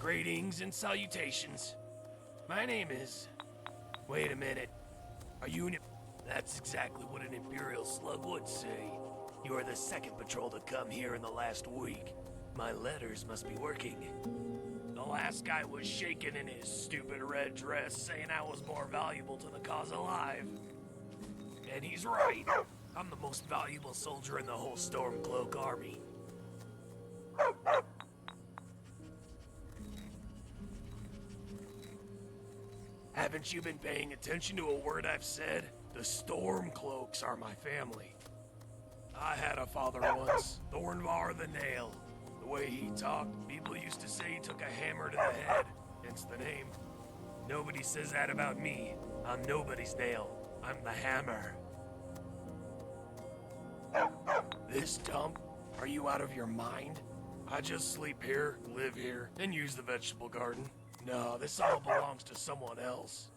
Greetings and salutations. My name is... Wait a minute. Are you an... That's exactly what an Imperial slug would say. You are the second patrol to come here in the last week. My letters must be working. The last guy was shaking in his stupid red dress, saying I was more valuable to the cause alive. And he's right. I'm the most valuable soldier in the whole Stormcloak army. Haven't you been paying attention to a word I've said? The Stormcloaks are my family. I had a father once, Thornvar the Nail. The way he talked, people used to say he took a hammer to the head, hence the name. Nobody says that about me. I'm nobody's nail. I'm the hammer. This dump? Are you out of your mind? I just sleep here, live here, and use the vegetable garden. No, this all belongs to someone else.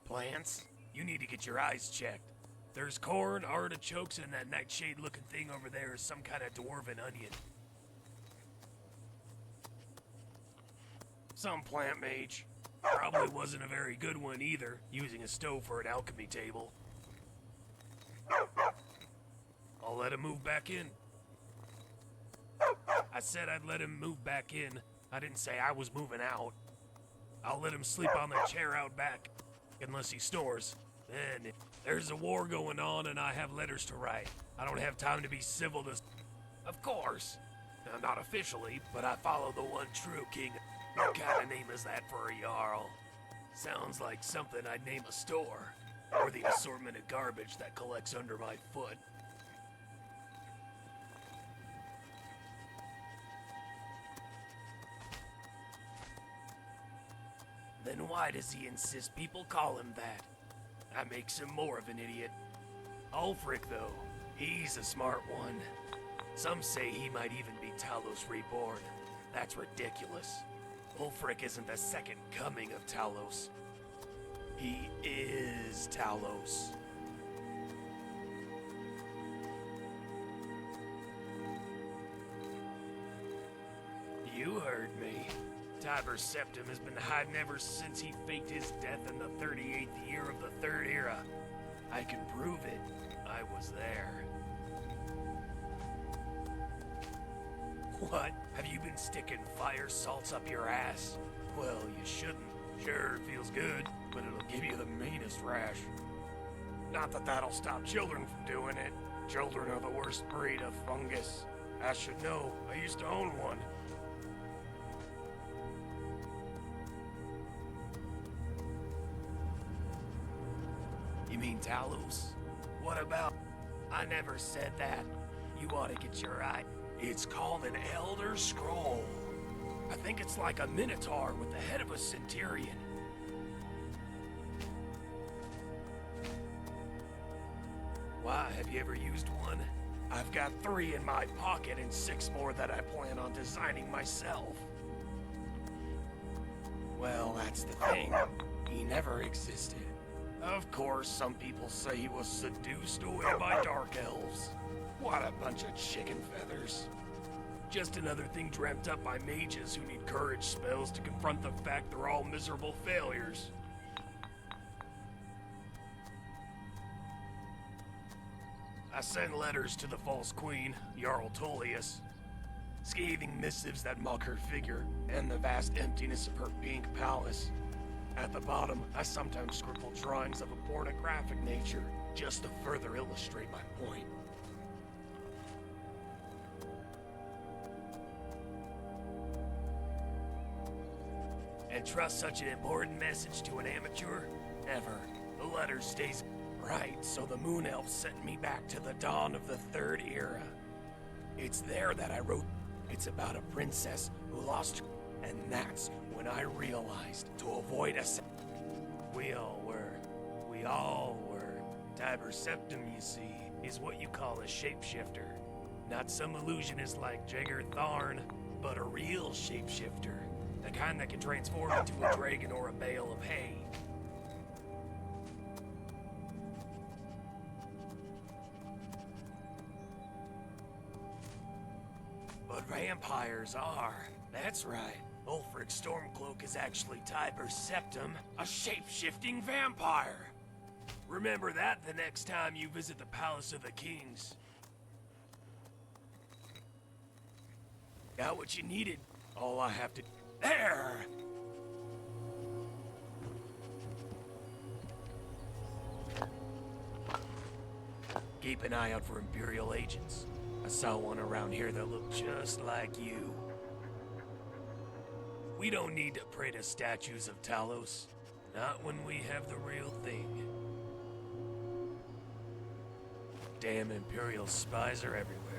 Plants? You need to get your eyes checked. There's corn, artichokes, and that nightshade-looking thing over there is some kind of dwarven onion. Some plant mage. Probably wasn't a very good one either, using a stove for an alchemy table. I'll let him move back in. I said I'd let him move back in. I didn't say I was moving out. I'll let him sleep on the chair out back, unless he snores. Then, there's a war going on and I have letters to write. I don't have time to be civil to... Of course. Now, not officially, but I follow the one true king. What kind of name is that for a Jarl? Sounds like something I'd name a store. Or the assortment of garbage that collects under my foot. Then why does he insist people call him that? That makes him more of an idiot. Ulfric, though, he's a smart one. Some say he might even be Talos reborn. That's ridiculous. Ulfric isn't the second coming of Talos. He is Talos. You heard me. Iverstead has been hiding ever since he faked his death in the 38th year of the Third Era. I can prove it. I was there. What? Have you been sticking fire salts up your ass? Well, you shouldn't. Sure, it feels good, but it'll give you the meanest rash. Not that that'll stop children from doing it. Children are the worst breed of fungus. I should know. I used to own one. You mean Talos? What about... I never said that. You ought to get your eye. It's called an Elder Scroll. I think it's like a minotaur with the head of a centurion. Why, have you ever used one? I've got 3 in my pocket and 6 more that I plan on designing myself. Well, that's the thing. He never existed. Of course, some people say he was seduced away by dark elves. What a bunch of chicken feathers. Just another thing dreamt up by mages who need courage spells to confront the fact they're all miserable failures. I sent letters to the false queen, Jarl Tullius. Scathing missives that mock her figure and the vast emptiness of her pink palace. At the bottom, I sometimes scribble drawings of a pornographic nature, just to further illustrate my point. And trust such an important message to an amateur? Never. The letter stays right, so the Moon Elf sent me back to the dawn of the Third Era. It's there that I wrote. It's about a princess who lost, and that's when I realized to avoid a... We all were. Iverstead, you see, is what you call a shapeshifter. Not some illusionist like Jagger Tharn, but a real shapeshifter. The kind that can transform into a dragon or a bale of hay. vampires are. That's right. Ulfric's Stormcloak is actually Tiber Septim, a shape-shifting vampire. Remember that the next time you visit the Palace of the Kings. Got what you needed. All I have to... There! Keep an eye out for Imperial agents. I saw one around here that looked just like you. We don't need to pray to statues of Talos. Not when we have the real thing. Damn Imperial spies are everywhere.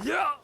Yeah!